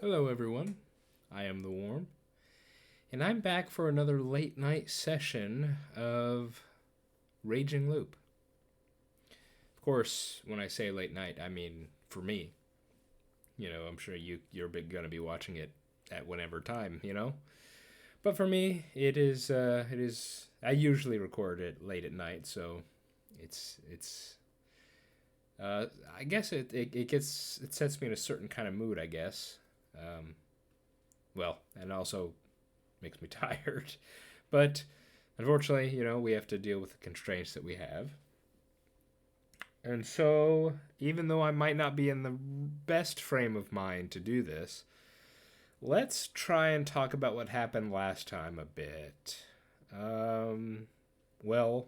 Hello, everyone. I am the Worm, and I'm back for another late night session of Raging Loop. Of course, when I say late night, I mean for me. I'm sure you're gonna be watching it at whatever time. But for me, it is. I usually record it late at night, so it's. Uh, I guess it sets me in a certain kind of mood. I guess. Um, well, and also makes me tired. But unfortunately, we have to deal with the constraints that we have. And so, even though I might not be in the best frame of mind to do this, let's try and talk about what happened last time a bit. Well,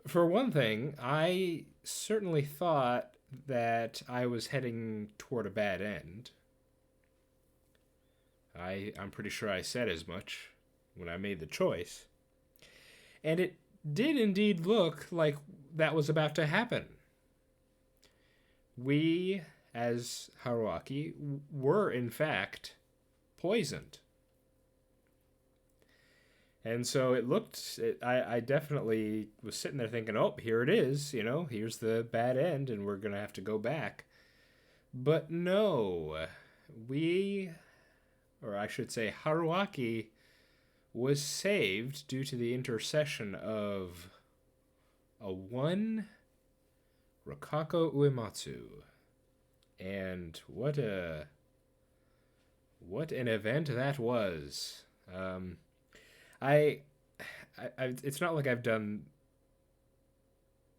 for one thing, I certainly thought that I was heading toward a bad end. I'm pretty sure I said as much when I made the choice. And it did indeed look like that was about to happen. We, as Haruaki, were in fact poisoned. And so I definitely was sitting there thinking, oh, here it is, here's the bad end, and we're going to have to go back. But no, or I should say, Haruaki was saved due to the intercession of a one Rikako Uematsu. And what an event that was. I, it's not like I've done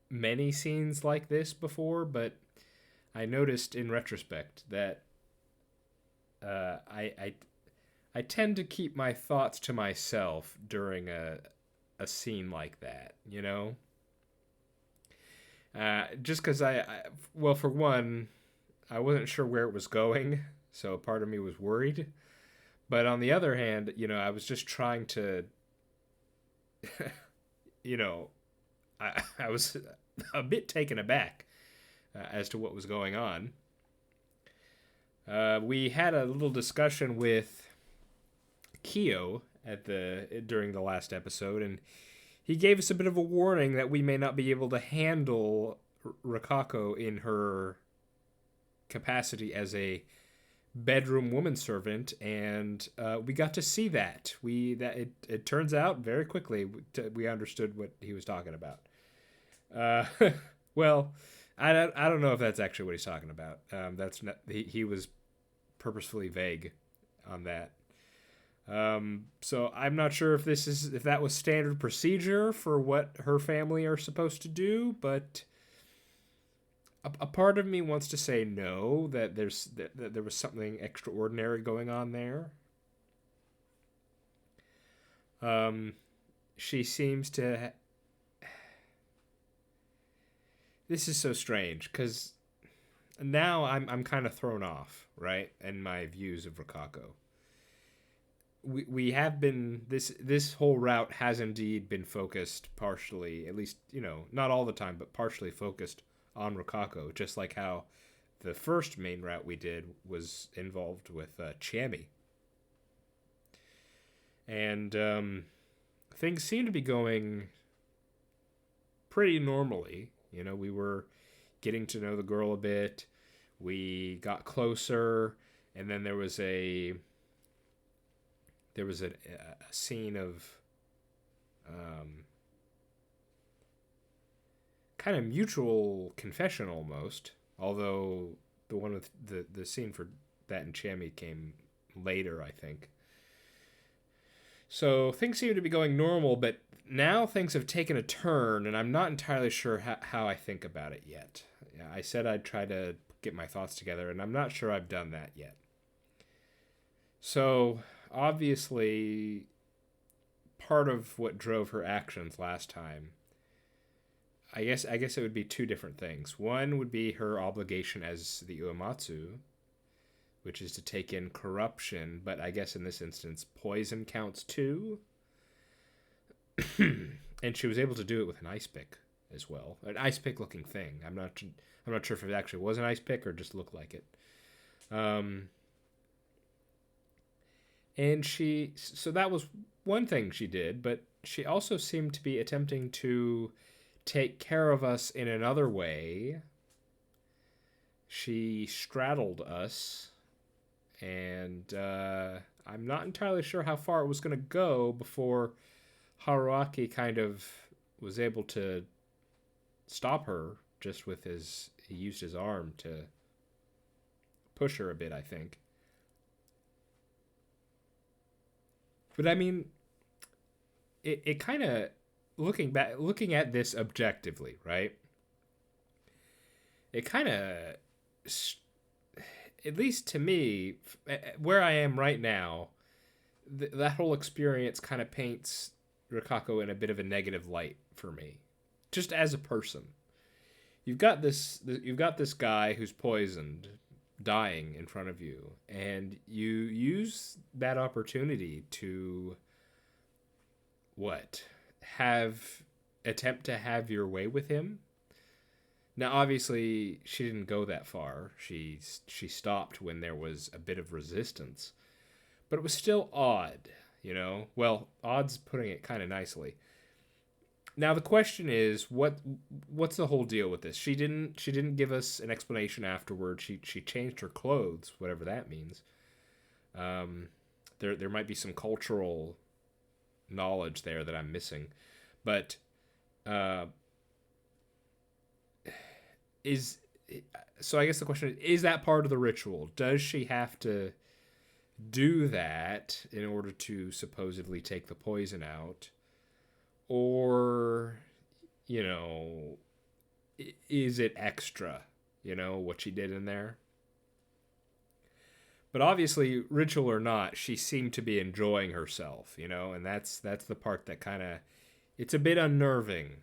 many scenes like this before, but I noticed in retrospect that I tend to keep my thoughts to myself during a scene like that. Just because well, for one, I wasn't sure where it was going, so part of me was worried. But on the other hand, I was just trying to, you know, I was a bit taken aback as to what was going on. We had a little discussion with Kyo during the last episode, and he gave us a bit of a warning that we may not be able to handle Rikako in her capacity as a bedroom woman servant, and we got to see that. It turns out very quickly we understood what he was talking about. Well, I don't know if that's actually what he's talking about. That's not, he was purposefully vague on that. So I'm not sure if that was standard procedure for what her family are supposed to do, but a part of me wants to say no, that there was something extraordinary going on there. She seems to. This is so strange because now I'm kind of thrown off, right, in my views of Rikako. We have been this whole route has indeed been focused partially, at least not all the time, but partially focused on Rikako, just like how the first main route we did was involved with Chami. And things seem to be going pretty normally. We were getting to know the girl a bit. We got closer, and then there was a scene of kind of mutual confession almost, although the one with the scene for that in Chami came later, I think. So things seem to be going normal, but now things have taken a turn, and I'm not entirely sure how I think about it yet. I said I'd try to get my thoughts together, and I'm not sure I've done that yet. So obviously, part of what drove her actions last time, I guess it would be two different things. One would be her obligation as the Uematsu, which is to take in corruption, but I guess in this instance, poison counts too. And she was able to do it with an ice pick as well, an ice pick looking thing. I'm not sure if it actually was an ice pick or just looked like it. And so that was one thing she did, but she also seemed to be attempting to take care of us in another way. She straddled us, and I'm not entirely sure how far it was going to go before Haruaki kind of was able to stop her just with he used his arm to push her a bit, I think. But I mean, it kind of, looking at this objectively, right? It kind of, at least to me, where I am right now, that whole experience kind of paints Rikako in a bit of a negative light for me, just as a person. You've got this guy who's poisoned, dying in front of you, and you use that opportunity to attempt to have your way with him. Now, obviously, she didn't go that far. She stopped when there was a bit of resistance, but it was still odd, you know. Well, odd's putting it kind of nicely. Now the question is, what's the whole deal with this? She didn't give us an explanation afterward. She changed her clothes, whatever that means. There might be some cultural knowledge there that I'm missing, but so I guess the question is that part of the ritual? Does she have to do that in order to supposedly take the poison out? Or, you know, is it extra, you know, what she did in there? But obviously, ritual or not, she seemed to be enjoying herself, you know, and that's the part that kind of, it's a bit unnerving,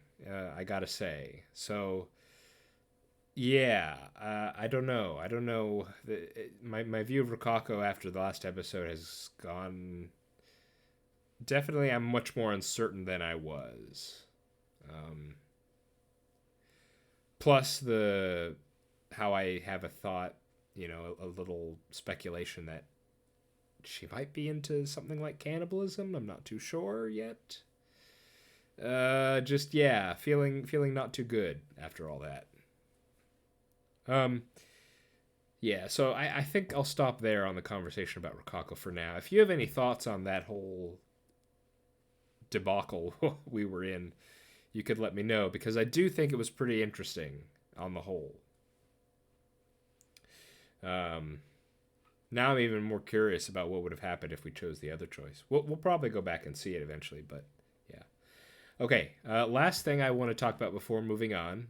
I gotta say. So, yeah, I don't know. My view of Rikako after the last episode has gone. Definitely, I'm much more uncertain than I was. Plus how I have a thought, you know, a little speculation that she might be into something like cannibalism. I'm not too sure yet. Just yeah, feeling not too good after all that. Yeah, so I think I'll stop there on the conversation about Rikako for now. If you have any thoughts on that whole debacle we were in, you could let me know, because I do think it was pretty interesting on the whole. Now I'm even more curious about what would have happened if we chose the other choice. We'll probably go back and see it eventually, but yeah. Okay, last thing I want to talk about before moving on.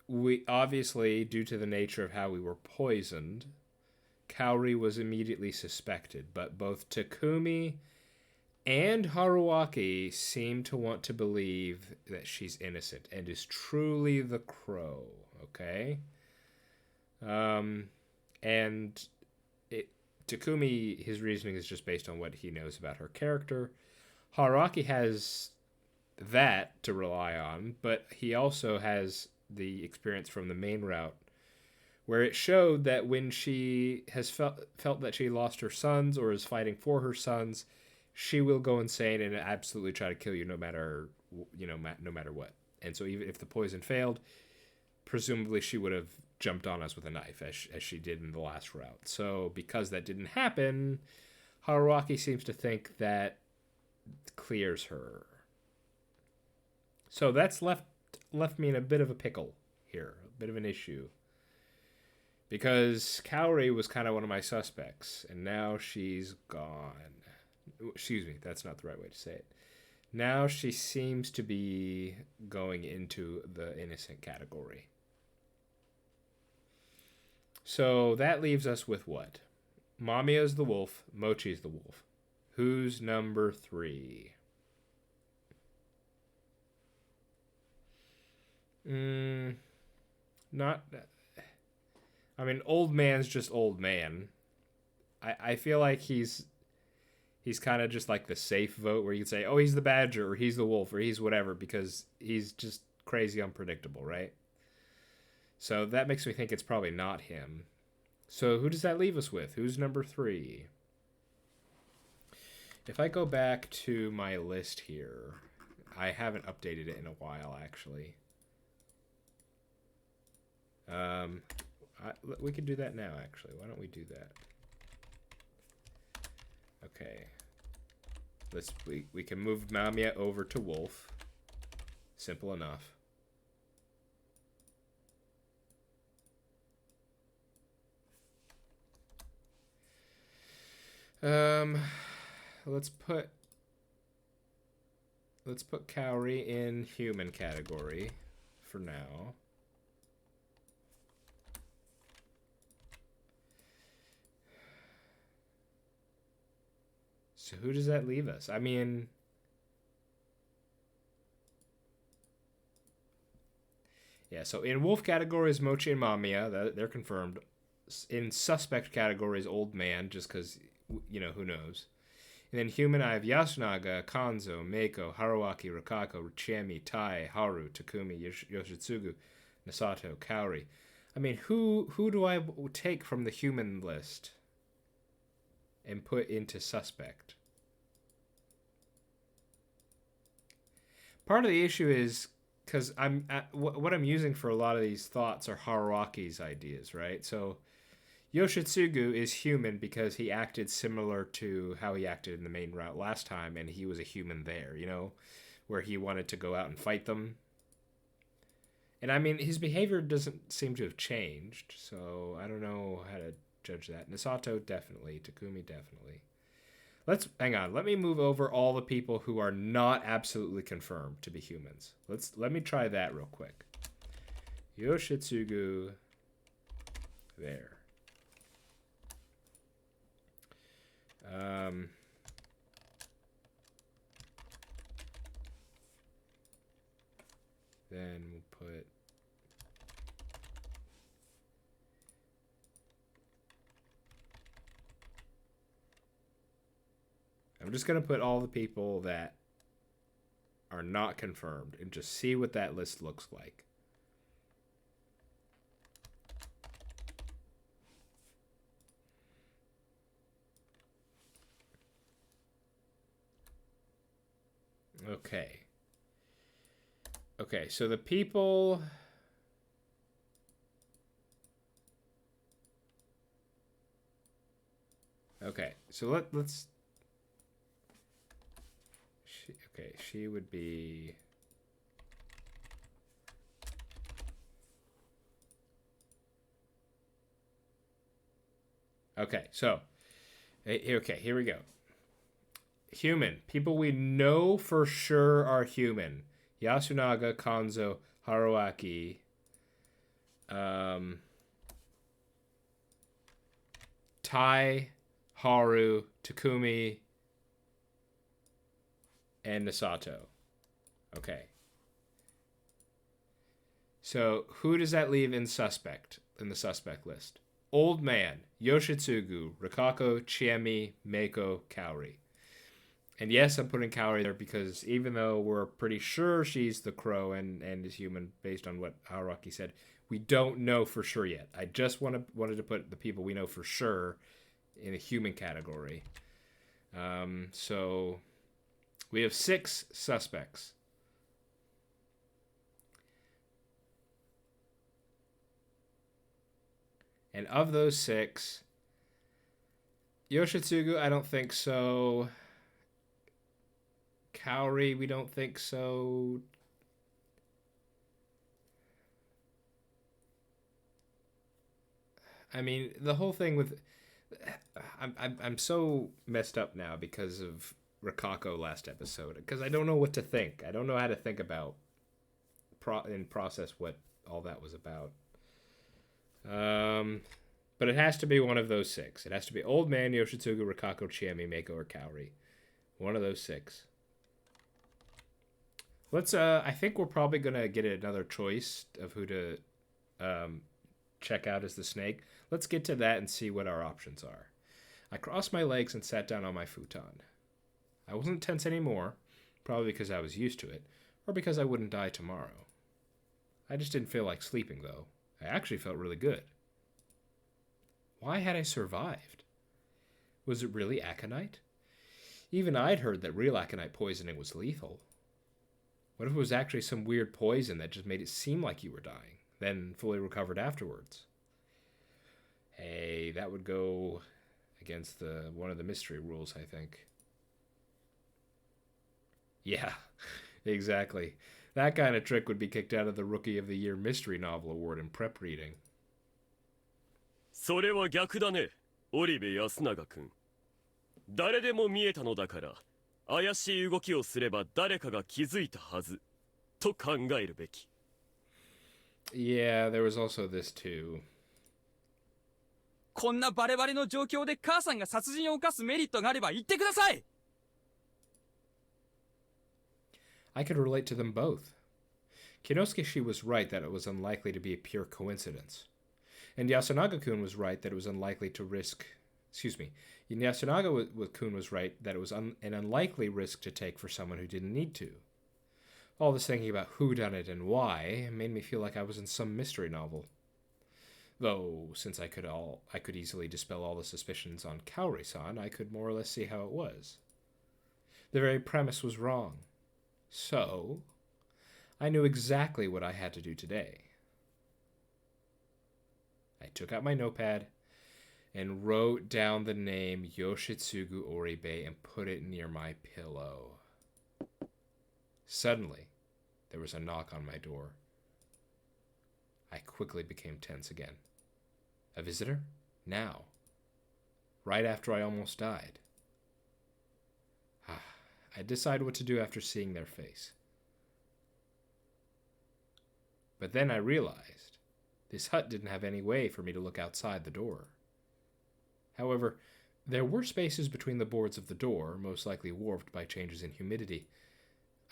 We obviously, due to the nature of how we were poisoned, Kaori was immediately suspected, but both Takumi and Haruaki seem to want to believe that she's innocent and is truly the crow, okay? Takumi, his reasoning is just based on what he knows about her character. Haruaki has that to rely on, but he also has the experience from the main route, where it showed that when she has felt that she lost her sons or is fighting for her sons, she will go insane and absolutely try to kill you no matter what. And so even if the poison failed, presumably she would have jumped on us with a knife as she did in the last route. So because that didn't happen, Haruaki seems to think that clears her. So that's left me in a bit of a pickle here, a bit of an issue. Because Kaori was kind of one of my suspects, and now she's gone. Excuse me, that's not the right way to say it. Now she seems to be going into the innocent category. So that leaves us with what? Mamiya's the wolf, Mochi's the wolf. Who's number 3? Not. I mean, old man's just old man. I feel like he's kind of just like the safe vote where you can say, oh, he's the badger, or he's the wolf, or he's whatever, because he's just crazy unpredictable, right? So that makes me think it's probably not him. So who does that leave us with? Who's number 3? If I go back to my list here, I haven't updated it in a while, actually. We could do that now, actually. Why don't we do that? Okay. We can move Mamiya over to Wolf. Simple enough. Let's put Kaori in human category for now. So who does that leave us? I mean, yeah, so in wolf categories, Mochi and Mamiya, they're confirmed. In suspect categories, Old Man, just because, you know, who knows. And then human, I have Yasunaga, Kanzo, Meiko, Haruaki, Rikako, Chami, Tai, Haru, Takumi, Yoshitsugu, Misato, Kaori. I mean, who do I take from the human list and put into suspect? Part of the issue is because what I'm using for a lot of these thoughts are Haruaki's ideas, right? So Yoshitsugu is human because he acted similar to how he acted in the main route last time, and he was a human there, you know, where he wanted to go out and fight them. And I mean, his behavior doesn't seem to have changed, so I don't know how to judge that. Misato, definitely. Takumi, definitely. Hang on. Let me move over all the people who are not absolutely confirmed to be humans. Let me try that real quick. Yoshitsugu, there. Then we'll put I'm just going to put all the people that are not confirmed and just see what that list looks like. Okay. Okay, so the people... Okay, so let's... Okay, she would be... Okay, so... Okay, here we go. Human. People we know for sure are human. Yasunaga, Kanzo, Haruaki. Tai, Haru, Takumi, and Misato. Okay. So who does that leave in the suspect list? Old Man, Yoshitsugu, Rikako, Chami, Meiko, Kaori. And yes, I'm putting Kaori there because even though we're pretty sure she's the crow and is human based on what Haruaki said, we don't know for sure yet. I just wanted to put the people we know for sure in a human category. So we have 6 suspects. And of those 6, Yoshitsugu, I don't think so. Kaori, we don't think so. I mean, the whole thing with... I'm so messed up now because of Rikako last episode. Because I don't know what to think. I don't know how to think about and process what all that was about. But it has to be one of those 6. It has to be Old Man, Yoshitsugu, Rikako, Chami, Meiko, or Kaori. One of those 6. Let's, I think we're probably going to get another choice of who to check out as the snake. Let's get to that and see what our options are. I crossed my legs and sat down on my futon. I wasn't tense anymore, probably because I was used to it, or because I wouldn't die tomorrow. I just didn't feel like sleeping, though. I actually felt really good. Why had I survived? Was it really aconite? Even I'd heard that real aconite poisoning was lethal. What if it was actually some weird poison that just made it seem like you were dying, then fully recovered afterwards? Hey, that would go against one of the mystery rules, I think. Yeah, exactly. That kind of trick would be kicked out of the Rookie of the Year Mystery Novel Award in prep reading. それは逆だね、織部安永君。誰でも見えたのだから、怪しい動きをすれば誰かが気づいたはず、と考えるべき。Yeah, there was also this too. こんなバレバレの状況で母さんが殺人を犯すメリットがあれば言ってください。I could relate to them both. Kinosuke was right that it was unlikely to be a pure coincidence. And Yasunaga-kun was right that it was unlikely to risk... Excuse me. Yasunaga-kun was right that it was an unlikely risk to take for someone who didn't need to. All this thinking about who done it and why made me feel like I was in some mystery novel. Though, since I could easily dispel all the suspicions on Kaori-san, I could more or less see how it was. The very premise was wrong. So, I knew exactly what I had to do today. I took out my notepad and wrote down the name Yoshitsugu Oribe and put it near my pillow. Suddenly, there was a knock on my door. I quickly became tense again. A visitor? Now. Right after I almost died. I decided what to do after seeing their face. But then I realized this hut didn't have any way for me to look outside the door. However, there were spaces between the boards of the door, most likely warped by changes in humidity.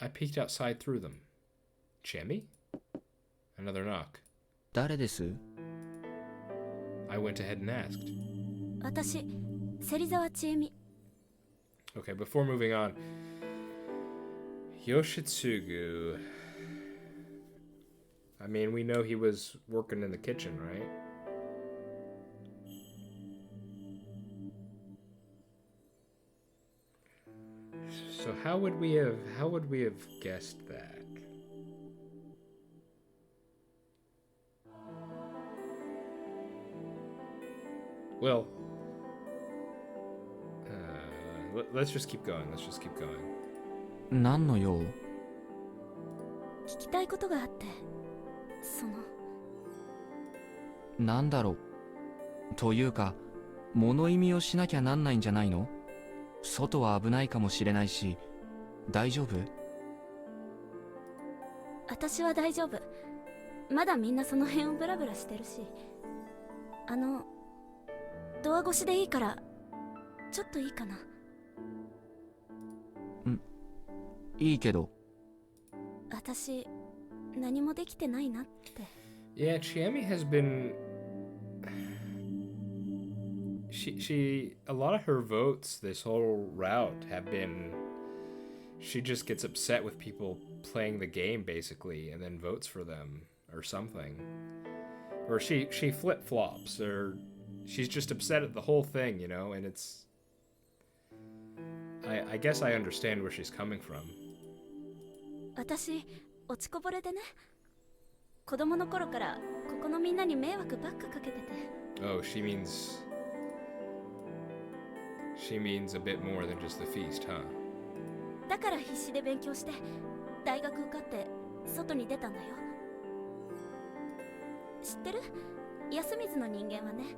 I peeked outside through them. Chami? Another knock. 誰です？ I went ahead and asked. 私、芹沢千恵美。 Okay, before moving on, Yoshitsugu. I mean, we know he was working in the kitchen, right? So how would we have guessed that? Well, let's just keep going. 何の用？聞きたいことがあって、なんだろう。というか、物意味をしなきゃなんないんじゃないの？外は危ないかもしれないし、大丈夫？私は大丈夫。まだみんなその辺をブラブラしてるし。ドア越しでいいから、ちょっといいかな。いいけど。私、何もできてないなって。Yeah, Chami has been... a lot of her votes this whole route have been... She just gets upset with people playing the game, basically, and then votes for them, or something. Or she flip-flops, or... She's just upset at the whole thing, you know, and it's... I guess I understand where she's coming from. 私、落ちこぼれでね。子供の頃からここのみんなに迷惑ばっかかけてて。Oh, she means a bit more than just the feast, huh? だから必死で勉強して大学受かって外に出たんだよ。知ってる？安水の人間はね、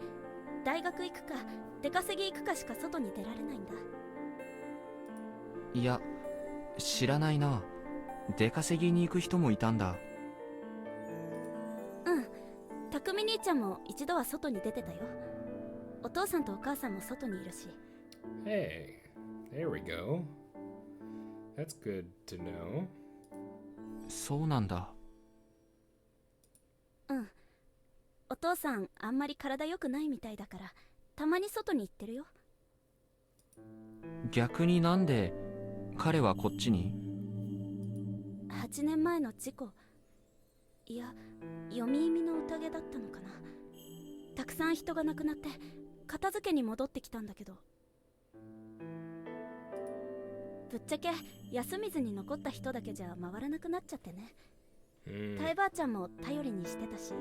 大学行くか出稼ぎ行くかしか外に出られないんだ。いや、知らないな。出稼ぎに行く人もいたんだ。うん、匠兄ちゃんも一度は外に出てたよ。お父さんとお母さんも外にいるし。Hey, there we go. That's good to know. そうなんだ。うん。お父さんあんまり体良くないみたいだから、たまに外に行ってるよ。逆になんで彼はこっちに？8年前の事故、いや、読み意味の宴だったのかな。たくさん人が亡くなって片付けに戻ってきたんだけど、ぶっちゃけ休みずに残った人だけじゃ回らなくなっちゃってね。タイばあちゃんも頼りにしてたし、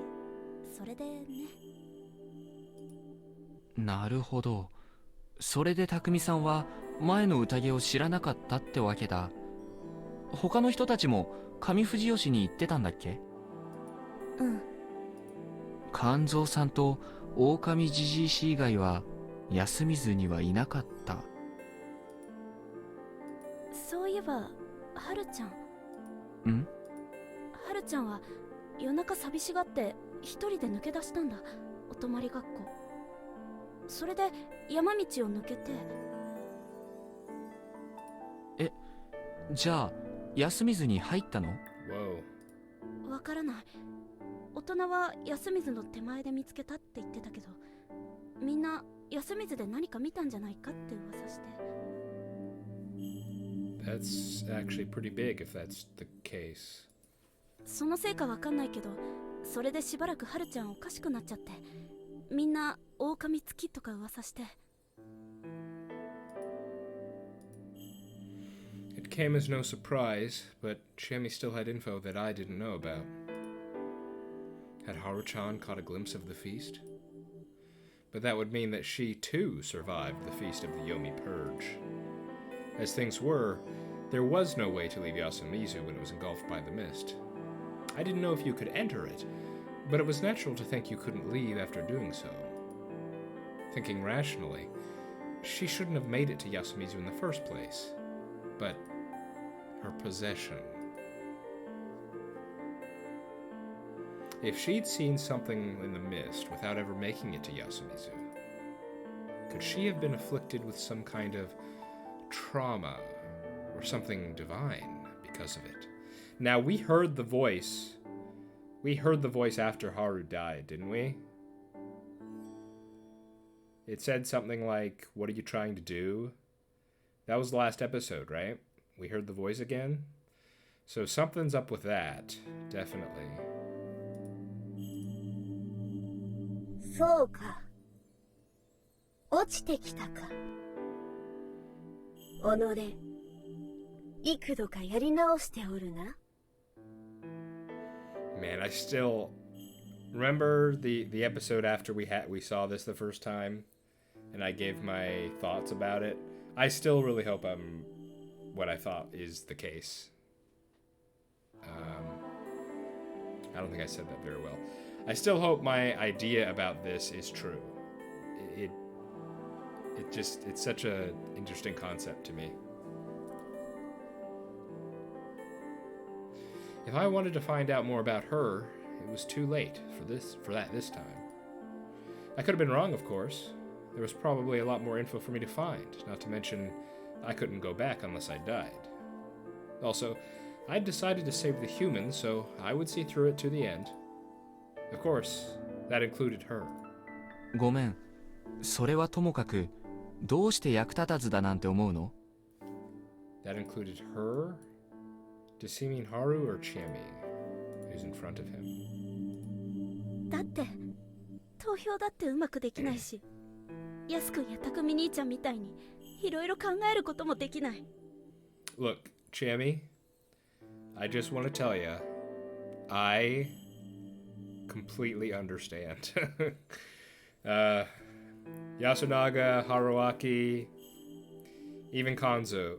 それでね。なるほど。それで匠さんは前の宴を知らなかったってわけだ。他の人たちも上藤吉に行ってたんだっけ？うん。勘蔵さんと狼じじい氏以外は休みずにはいなかった。そういえばはるちゃん。はるちゃんは夜中寂しがって一人で抜け出したんだ、お泊まり学校。それで山道を抜けて。じゃあ休みずに入ったの？わからない。大人は休みずの手前で見つけたって言ってたけど、みんな休みずで何か見たんじゃないかって噂して。That's actually pretty big if that's the case. そのせいかわかんないけど、それでしばらくはるちゃんおかしくなっちゃって、みんな狼つきとか噂して。It came as no surprise, but Chami still had info that I didn't know about. Had Haru-chan caught a glimpse of the feast? But that would mean that she too survived the feast of the Yomi Purge. As things were, there was no way to leave Yasumizu when it was engulfed by the mist. I didn't know if you could enter it, but it was natural to think you couldn't leave after doing so. Thinking rationally, she shouldn't have made it to Yasumizu in the first place. But her possession. If she'd seen something in the mist without ever making it to Yasumizu, could she have been afflicted with some kind of trauma or something divine because of it? Now, we heard the voice. We heard the voice after Haru died, didn't we? It said something like, "What are you trying to do?" That was the last episode, right? We heard the voice again? So something's up with that, definitely. そうか。落ちてきたか。己、幾度かやり直しておるな。Man, I still remember the episode after we saw this the first time, and I gave my thoughts about it. I still really hope I'm what I thought is the case. I don't think I said that very well. I still hope my idea about this is true. It's such a interesting concept to me. If I wanted to find out more about her, it was too late for that this time. I could have been wrong, of course. There was probably a lot more info for me to find, not to mention I couldn't go back unless I died. Also, I'd decided to save the humans, so I would see through it to the end. Of course, that included her. ごめん。それはともかく、どうして役立たずだなんて思うの？ That included her? Does he mean Haru or Chami, who's in front of him? だって投票だってうまくできないし、ヤスくんやタクミ兄ちゃんみたいにいろいろ考えることもできない。 Look, Chami, I just want to tell you, I completely understand. Yasunaga, Haruaki, even Kanzo,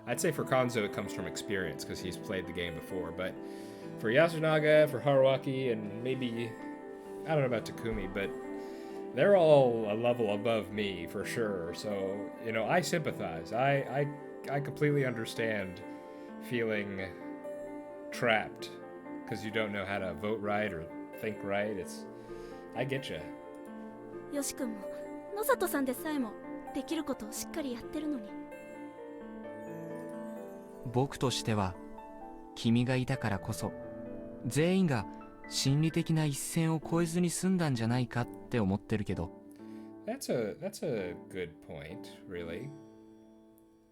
I'd say for Kanzo it comes from experience because he's played the game before, but for Yasunaga, for Haruaki, and maybe, I don't know about Takumi, but they're all a level above me for sure. So, I sympathize. I completely understand feeling trapped because you don't know how to vote right or think right. I get you. ヨシくんも野里さんでさえもできることをしっかりやってるのに。僕としては、君がいたからこそ、全員が心理的な一線を越えずに済んだんじゃないかって思ってるけど。That's a good point, really.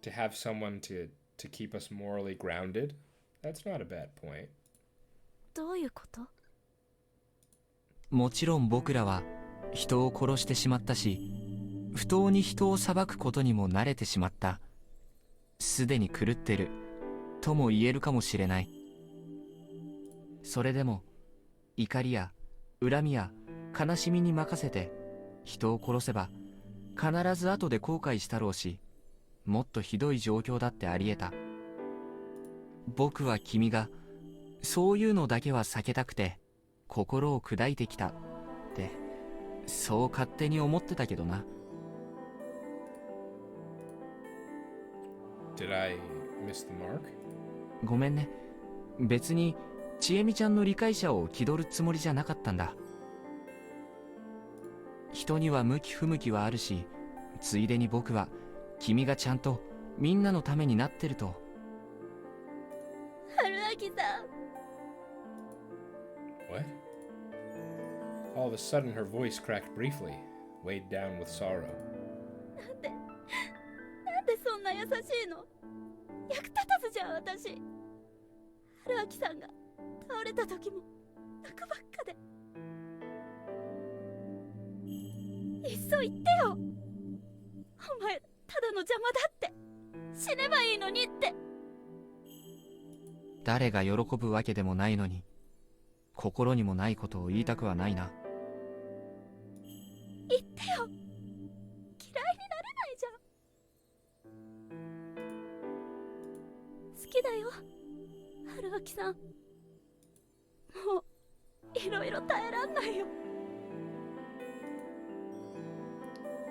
To have someone to keep us morally grounded. That's not a bad point. どういうこと？もちろん僕らは人を殺してしまったし、不当に人を裁くことにも慣れてしまった。すでに狂ってるとも言えるかもしれない。それでも怒りや恨みや悲しみに任せて人を殺せば必ず後で後悔したろうし、もっとひどい状況だってありえた。僕は君がそういうのだけは避けたくて心を砕いてきたってそう勝手に思ってたけどな。Did I miss the mark? ごめんね。別にちえみちゃんの理解者を気取るつもりじゃなかったんだ。人には向き不向きはあるし、ついでに僕は君がちゃんとみんなのためになってると。春明さん。 What? All of a sudden, her voice cracked briefly, weighed down with sorrow. なんでそんな優しいの？役立たずじゃん私。春明さんが倒れた時も泣くばっかで。いっそ言ってよ。お前ただの邪魔だって、死ねばいいのにって。誰が喜ぶわけでもないのに、心にもないことを言いたくはないな。言ってよ。嫌いになれないじゃん。好きだよ春明さん。もういろいろ耐えらんないよ。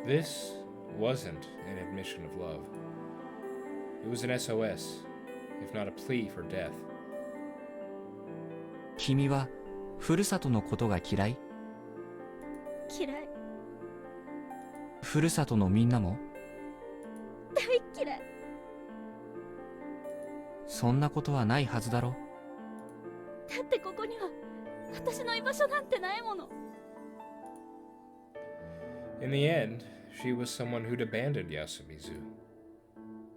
This wasn't an admission of love. It was an SOS, if not a plea for death. 君はふるさとのことが嫌い？嫌い。ふるさとのみんなも？大嫌い。そんなことはないはずだろ。だってここには私の居場所なんてないもの。 In the end, she was someone who'd abandoned Yasumizu.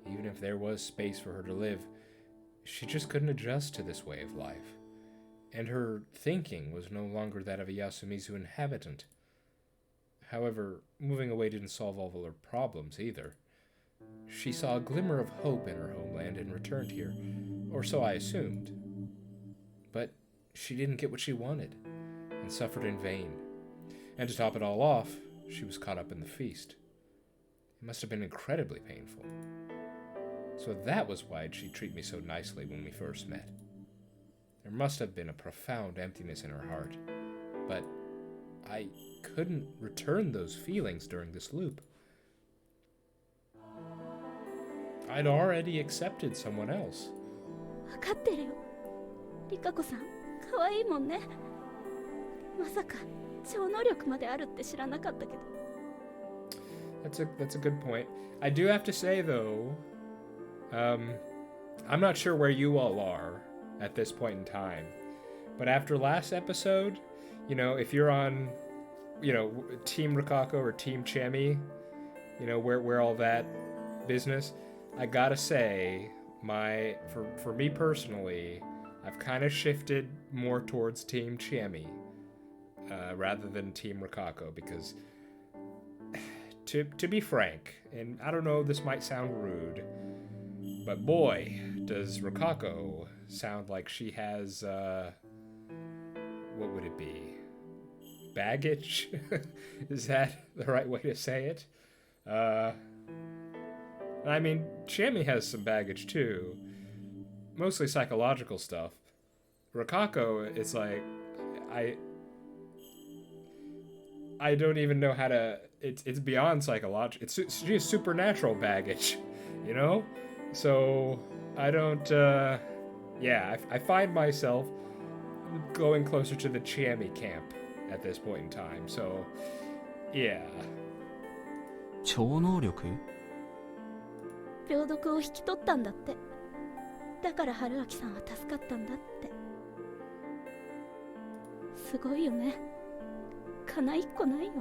Even if there was space for her to live, she just couldn't adjust to this way of life. And her thinking was no longer that of a Yasumizu inhabitant. However, moving away didn't solve all of her problems either. She saw a glimmer of hope in her homeland and returned here, or so I assumed. But she didn't get what she wanted, and suffered in vain. And to top it all off, she was caught up in the feast. It must have been incredibly painful. So that was why she'd treat me so nicely when we first met. There must have been a profound emptiness in her heart, but I couldn't return those feelings during this loop. I'd already accepted someone else. 分かってるよ。リカコさん可愛いもんね。まさか超能力まであるって知らなかったけど。 That's a good point. I do have to say though, I'm not sure where you all are at this point in time, but after last episode, you know, if you're on, you know, Team Rikako or Team Chami, you know, where all that business, I gotta say, for me personally, I've kind of shifted more towards Team Chami rather than Team Rikako, because to be frank, and I don't know, this might sound rude, but boy, does Rikako sound like she has, what would it be? Baggage? Is that the right way to say it? I mean, Chami has some baggage too. Mostly psychological stuff. Rikako, it's like, I don't even know how to, it's beyond psychological, she has supernatural baggage, you know? So, I don't, I find myself going closer to the Chami camp at this point in time, so, yeah. 超能力？病毒を引き取ったんだって。だから春明さんは助かったんだって。すごいよね。かな一個ないよ。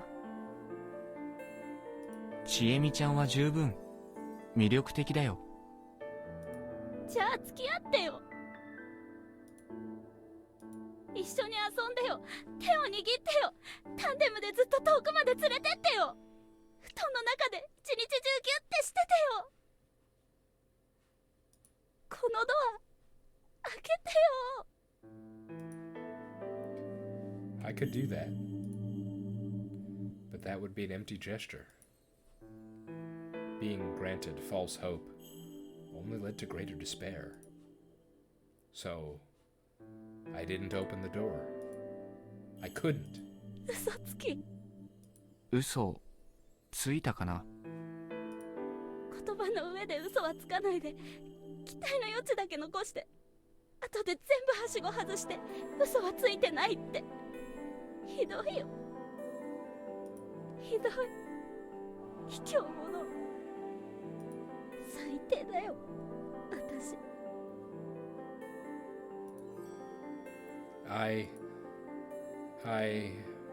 ちえみちゃんは十分魅力的だよ。じゃあ付き合ってよ。一緒に遊んでよ。手を握ってよ。タンデムでずっと遠くまで連れてってよ。布団の中で一日中ギュッてしててよ。このドア開けてよ。I could do that. But that would be an empty gesture. Being granted false hope only led to greater despair. So, I didn't open the door. I couldn't. 嘘つき。嘘ついたかな。言葉の上で嘘はつかないで、期待の余地だけ残して、後で全部はしご外して嘘はついてないって。ひどいよ。ひどい。卑怯者。最低だよ、私。I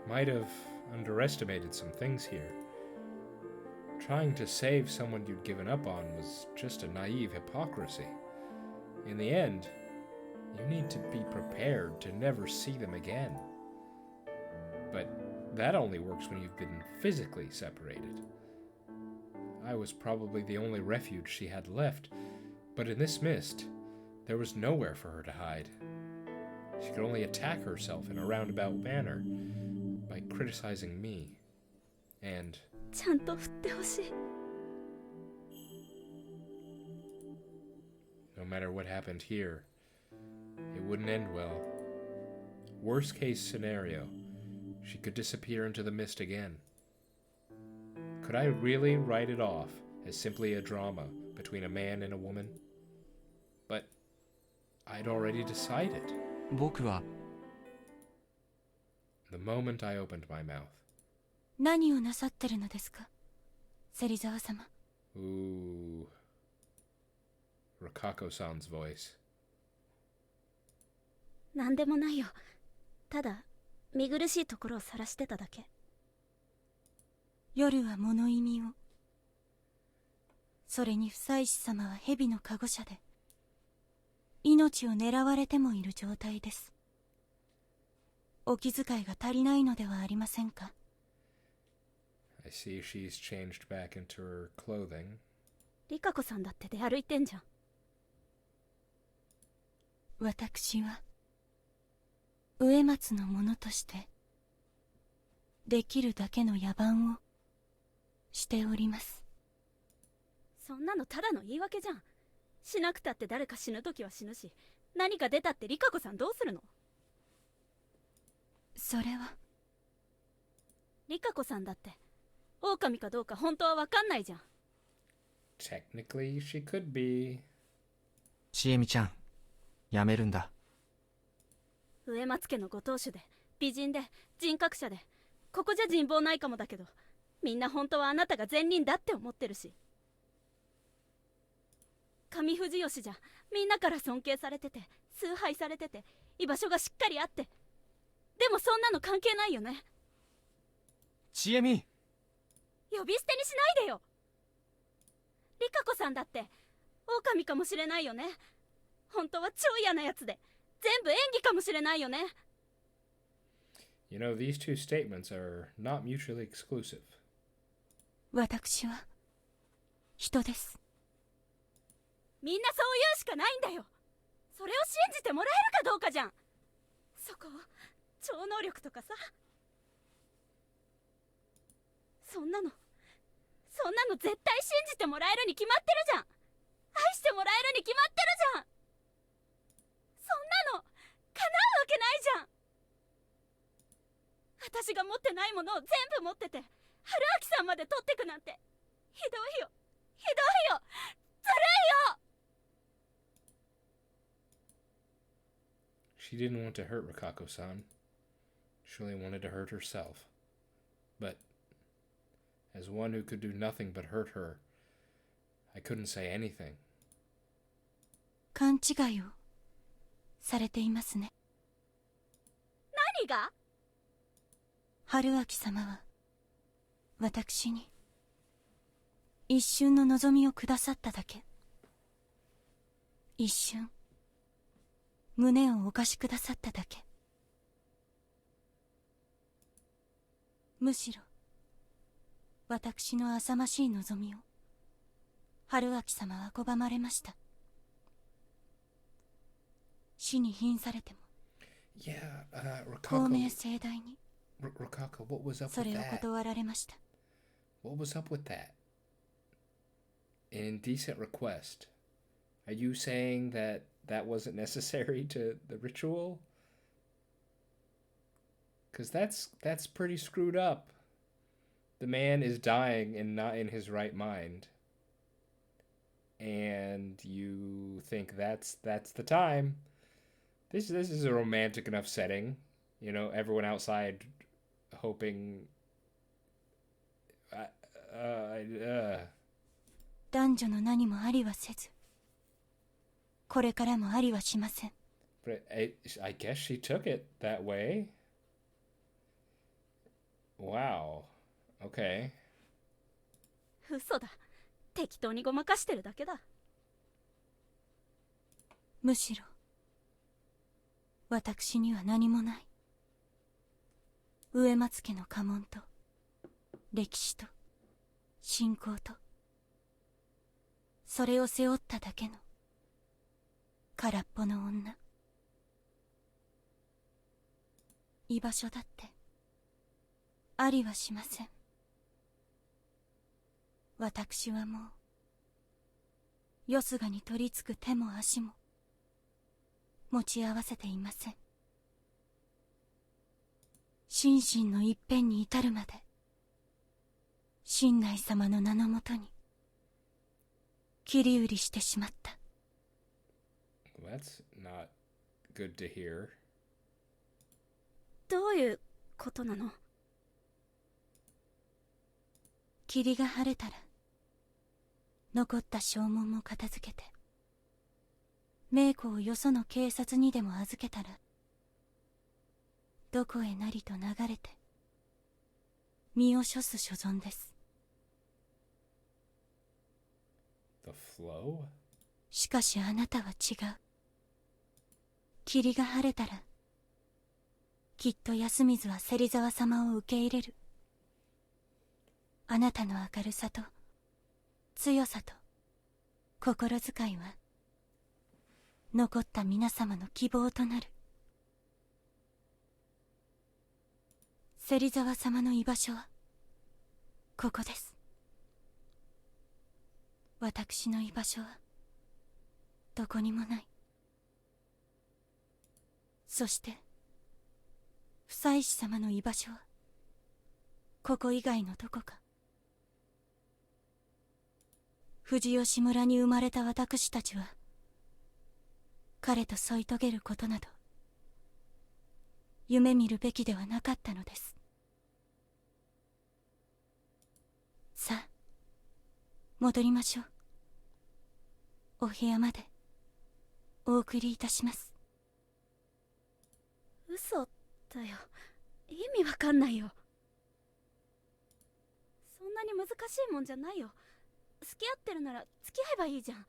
might have underestimated some things here. Trying to save someone you'd given up on was just a naive hypocrisy. In the end, you need to be prepared to never see them again. But that only works when you've been physically separated. I was probably the only refuge she had left, but in this mist, there was nowhere for her to hide. She could only attack herself in a roundabout manner by criticizing me. And ちゃんと振ってほしい。no matter what happened here, it wouldn't end well. Worst case scenario, she could disappear into the mist again. Could I really write it off as simply a drama between a man and a woman? But I'd already decided. 僕は The moment I opened my mouth. 何をなさってるのですか、芹沢様。Ooh. Rikako-san's voice. なんでもないよ。ただ見苦しいところを晒してただけ。夜は物意味を。それに夫妻子様は蛇の籠舎で命を狙われてもいる状態です。お気遣いが足りないのではありませんか。 I see she's changed back into her clothing. リカコさんだって出歩いてんじゃん。私は植松のものとしてできるだけの野蛮をしております。そんなのただの言い訳じゃん。しなくたって誰か死ぬときは死ぬし、何か出たってリカコさんどうするの。それはリカコさんだって狼かどうか本当は分かんないじゃん。 Technically, she could be. ちえみちゃんやめるんだ。植松家のご当主で美人で人格者で、ここじゃ人望ないかもだけど、みんな本当はあなたが善人だって思ってるし、上藤吉じゃみんなから尊敬されてて崇拝されてて居場所がしっかりあって、でもそんなの関係ないよね。ちえみ、呼び捨てにしないでよ。リカコさんだって狼かもしれないよね。本当は超嫌なやつで全部演技かもしれないよね。 You know, these two statements are not mutually exclusive. 私は人です。みんなそう言うしかないんだよ。それを信じてもらえるかどうかじゃん。そこ超能力とかさ、そんなの絶対信じてもらえるに決まってるじゃん。愛してもらえるに決まってるじゃん。そんなの叶うわけないじゃん。私が持ってないものを全部持ってて春明さんまで取ってくなんてひどいよ、ひどいよ、ずるいよ。 She didn't want to hurt Rikako-san. She only wanted to hurt herself. But as one who could do nothing but hurt her, I couldn't say anything. 勘違いをされていますね。何が？春明様は私に一瞬の望みをくださっただけ。一瞬胸をお貸しくださっただけ。むしろ私の浅ましい望みを春明様は拒まれました。死に瀕されても Yeah, 公明 Rikako, 正大に Rikako, what was up そ with れを that? 断られました。 What was up with that? An indecent request. Are you saying that that wasn't necessary to the ritual? Because that's pretty screwed up. The man is dying and not in his right mind. And you think that's the time. This is a romantic enough setting. You know, everyone outside hoping 男女の何もありはせず、これからもありはしません。 But I guess she took it that way. Wow. Okay. 嘘だ。適当にごまかしてるだけだ。むしろ私には何もない。植松家の家紋と歴史と信仰と、それを背負っただけの空っぽの女。居場所だってありはしません。私はもうよすがに取りつく手も足も持ち合わせていません。心身の一辺に至るまで親内様の名のもとに切り売りしてしまった。 That's not good to hear. どういうことなの？霧が晴れたら残った証文も片付けて冥子をよその警察にでも預けたら、どこへなりと流れて身を処す所存です。 The flow? しかしあなたは違う。霧が晴れたらきっと安水は芹沢様を受け入れる。あなたの明るさと強さと心遣いは残った皆様の希望となる。芹沢様の居場所はここです。私の居場所はどこにもない。そして夫妻師様の居場所はここ以外のどこか。富士吉村に生まれた私たちは彼と添い遂げることなど夢見るべきではなかったのです。さあ戻りましょう。お部屋までお送りいたします。嘘だよ。意味わかんないよ。そんなに難しいもんじゃないよ。付き合ってるなら付き合えばいいじゃん。好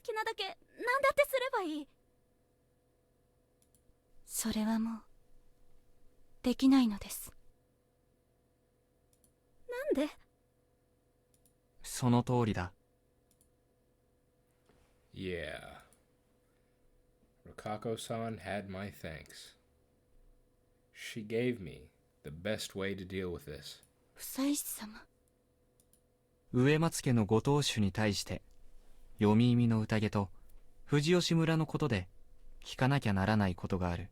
きなだけ何だってすればいい。それはもうできないのです。なんで？その通りだ。Yeah. Rikako-san had my thanks. She gave me the best way to deal with this. 夫妻子様。植松家のご当主に対して読み意味の宴と富士吉村のことで聞かなきゃならないことがある。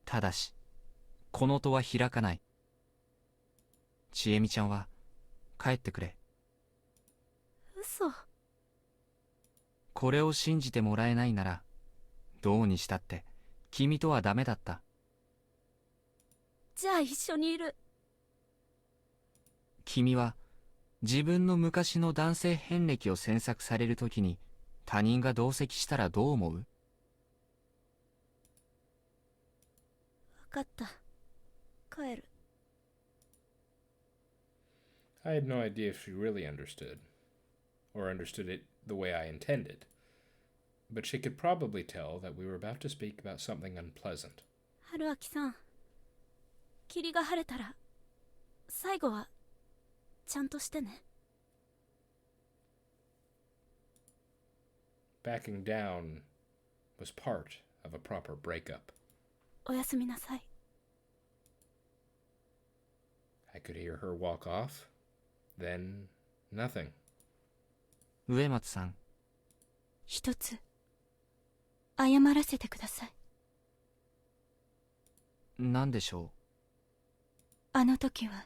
ただしこの戸は開かない。千恵美ちゃんは帰ってくれ。嘘。これを信じてもらえないならどうにしたって君とはダメだった。じゃあ一緒にいる。君は自分の昔の男性遍歴を詮索されるときに他人が同席したらどう思う？分かった。帰る。I had no idea if she really understood, or understood it the way I intended, but she could probably tell that we were about to speak about something unpleasant. 春明さん、霧が晴れたら最後はちゃんとしてね。 Backing down was part of a proper breakup. おやすみなさい。 I could hear her walk off, then nothing. 植松さん、一つ謝らせてください。何でしょあの時は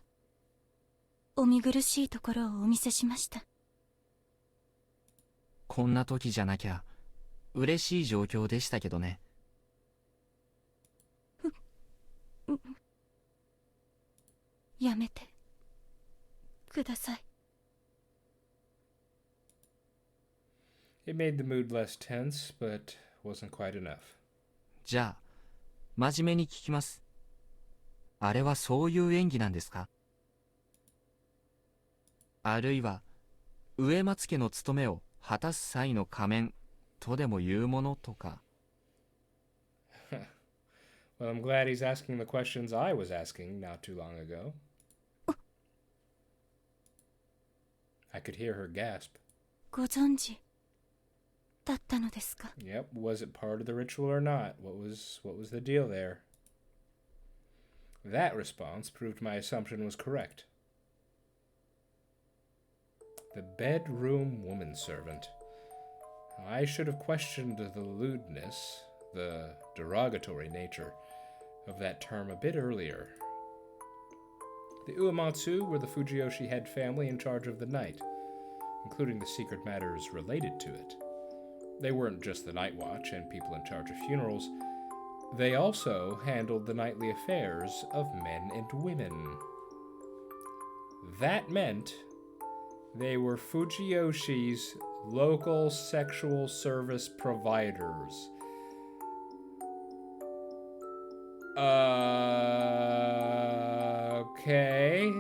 お見苦しいところをお見せしました。う。こんな時じゃなきゃ嬉しい状況でしたけどね。やめてください。 It made the mood less tense, but wasn't quite enough. じゃあ真面目に聞きます。あれはそういう演技なんですか？あるいは植松家の務めを果たす際の仮面とでも言うものとか。Well, I'm glad he's asking the questions I was asking not too long ago. I could hear her gasp. ご存知だったのですか？ Yep, was it part of the ritual or not? What was the deal there? That response proved my assumption was correct. The bedroom woman servant. I should have questioned the lewdness, the derogatory nature of that term a bit earlier. The Uematsu were the Fujiyoshi head family in charge of the night, including the secret matters related to it. They weren't just the night watch and people in charge of funerals. They also handled the nightly affairs of men and women. That meant they were Fujiyoshi's local sexual service providers. Okay.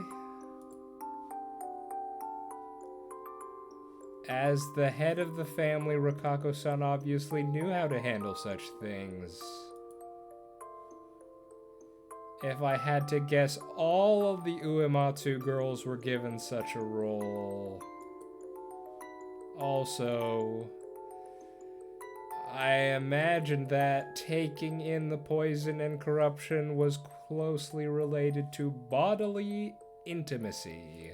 As the head of the family, Rikako-san obviously knew how to handle such things. If I had to guess, all of the Uematsu girls were given such a role. Also, I imagined that taking in the poison and corruption was closely related to bodily intimacy.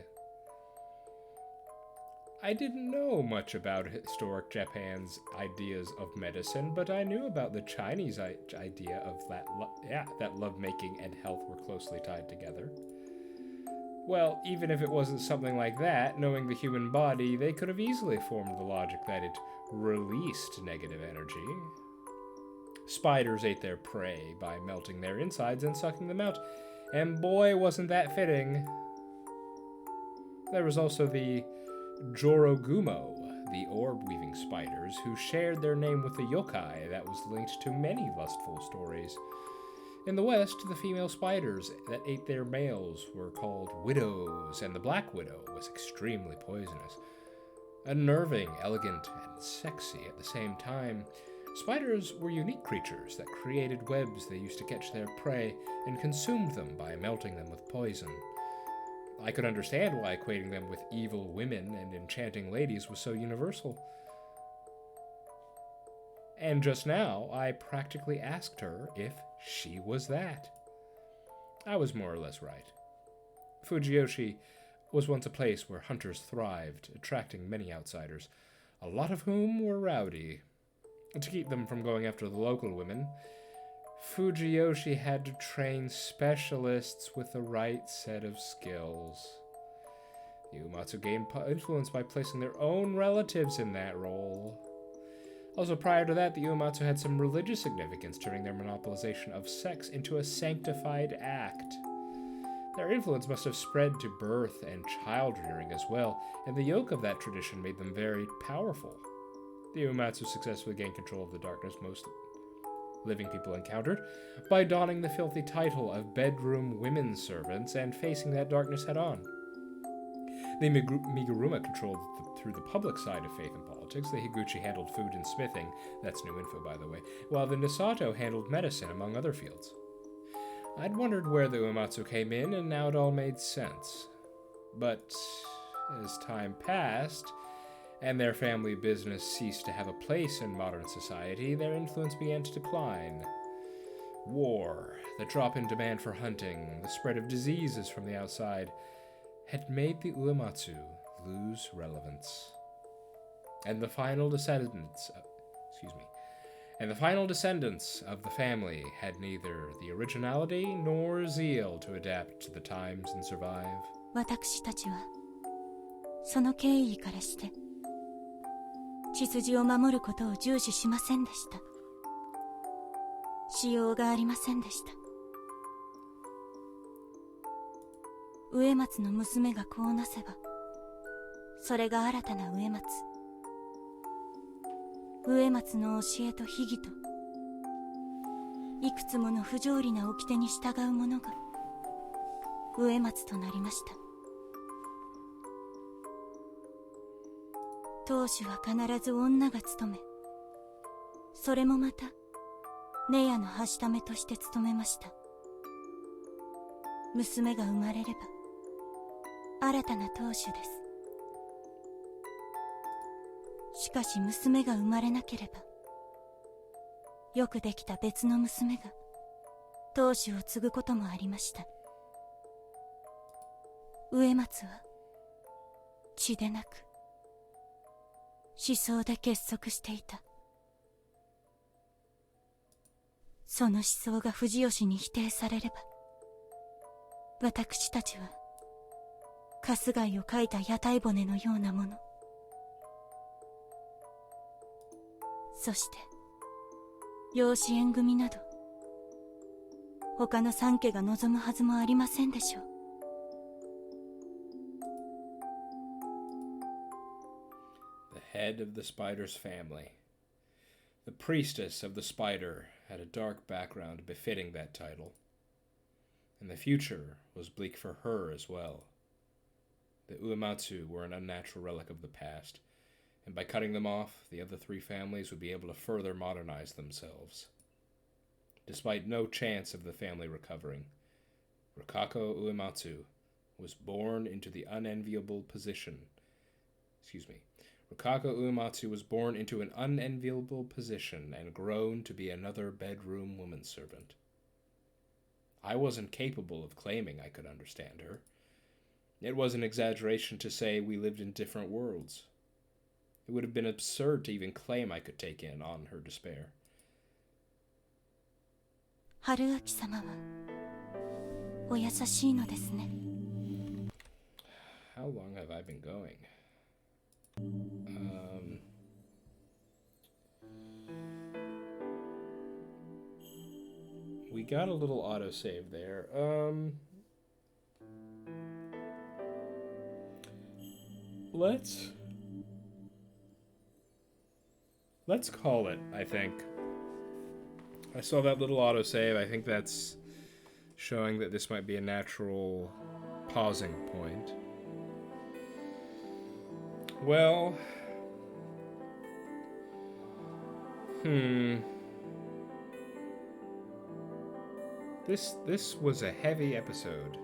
I didn't know much about historic Japan's ideas of medicine, but I knew about the Chinese idea of that lovemaking and health were closely tied together. Well, even if it wasn't something like that, knowing the human body, they could have easily formed the logic that it released negative energy. Spiders ate their prey by melting their insides and sucking them out, and boy, wasn't that fitting. There was also the Jorogumo, the orb-weaving spiders, who shared their name with the yokai that was linked to many lustful stories. In the West, the female spiders that ate their males were called widows, and the black widow was extremely poisonous. Unnerving, elegant, and sexy at the same time, spiders were unique creatures that created webs they used to catch their prey and consumed them by melting them with poison. I could understand why equating them with evil women and enchanting ladies was so universal. And just now, I practically asked her if she was that. I was more or less right. Fujiyoshi was once a place where hunters thrived, attracting many outsiders, a lot of whom were rowdy. To keep them from going after the local women, Fujiyoshi had to train specialists with the right set of skills. The Uematsu gained influence by placing their own relatives in that role. Also, prior to that, the Uematsu had some religious significance, turning their monopolization of sex into a sanctified act. Their influence must have spread to birth and child-rearing as well, and the yoke of that tradition made them very powerful. The Uematsu successfully gained control of the darkness most living people encountered by donning the filthy title of bedroom women servants and facing that darkness head-on. The Miguruma controlled through the public side of faith and politics. The Higuchi handled food and smithing, that's new info by the way, while the Nisato handled medicine, among other fields. I'd wondered where the Uematsu came in, and now it all made sense. But as time passed, and their family business ceased to have a place in modern society, their influence began to decline. War, the drop in demand for hunting, the spread of diseases from the outside had made the Uematsu lose relevance. And the final descendants of the family had neither the originality nor zeal to adapt to the times and survive. 私たちはその経緯からして血筋を守ることを重視しませんでした。しようがありませんでした。植松の娘がこうなせば、それが新たな植松。植松の教えと秘義と、いくつもの不条理な掟に従う者が植松となりました。当主は必ず女が務め、それもまたネヤのはしためとして務めました。娘が生まれれば新たな当主です。しかし娘が生まれなければ、よくできた別の娘が当主を継ぐこともありました。植松は血でなく思想で結束していた。その思想が藤吉に否定されれば、私たちは春日井を描いた屋台骨のようなもの。そして養子縁組など他の三家が望むはずもありませんでしょう。The head of the spider's family. The priestess of the spider had a dark background befitting that title, and the future was bleak for her as well. The Uematsu were an unnatural relic of the past, and by cutting them off, the other three families would be able to further modernize themselves. Despite no chance of the family recovering, Rikako Uematsu was born into the unenviable position. Rikako Uematsu was born into an unenviable position and grown to be another bedroom woman servant. I wasn't capable of claiming I could understand her. It was an exaggeration to say we lived in different worlds. It would have been absurd to even claim I could take in on her despair. 春秋様はお優しいのですね。How long have I been going? We got a little autosave there. Let's call it, I think. I saw that little autosave. I think that's showing that this might be a natural pausing point. Well, This was a heavy episode.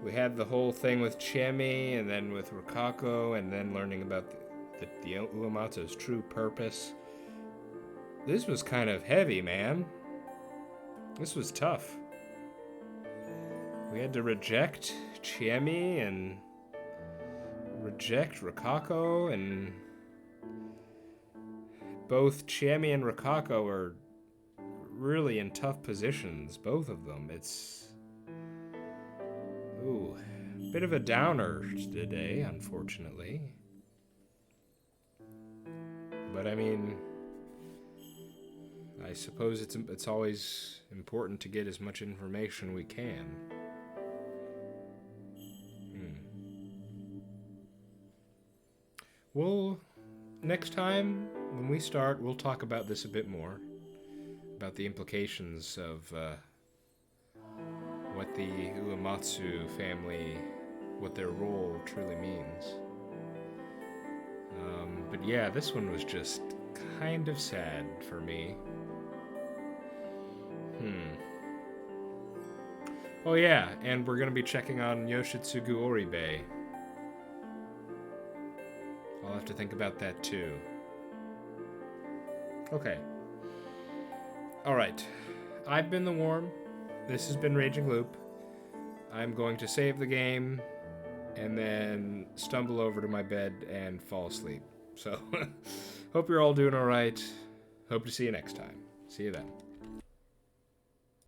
We had the whole thing with Chami, and then with Rikako, and then learning about the Uematsu's true purpose. This was kind of heavy, man. This was tough. We had to reject Chami and reject Rikako, and both Chami and Rikako are really in tough positions, both of them. It's a bit of a downer today, unfortunately. But I mean, I suppose it's always important to get as much information we can. Well, next time when we start, we'll talk about this a bit more, about the implications of what the Uematsu family, what their role truly means. But yeah, this one was just kind of sad for me. Oh yeah, and we're gonna be checking on Yoshitsugu Oribe. I'll have to think about that too. Okay. Alright. I've been the Worm. This has been Raging Loop. I'm going to save the game and then stumble over to my bed and fall asleep. So, hope you're all doing alright. Hope to see you next time. See you then.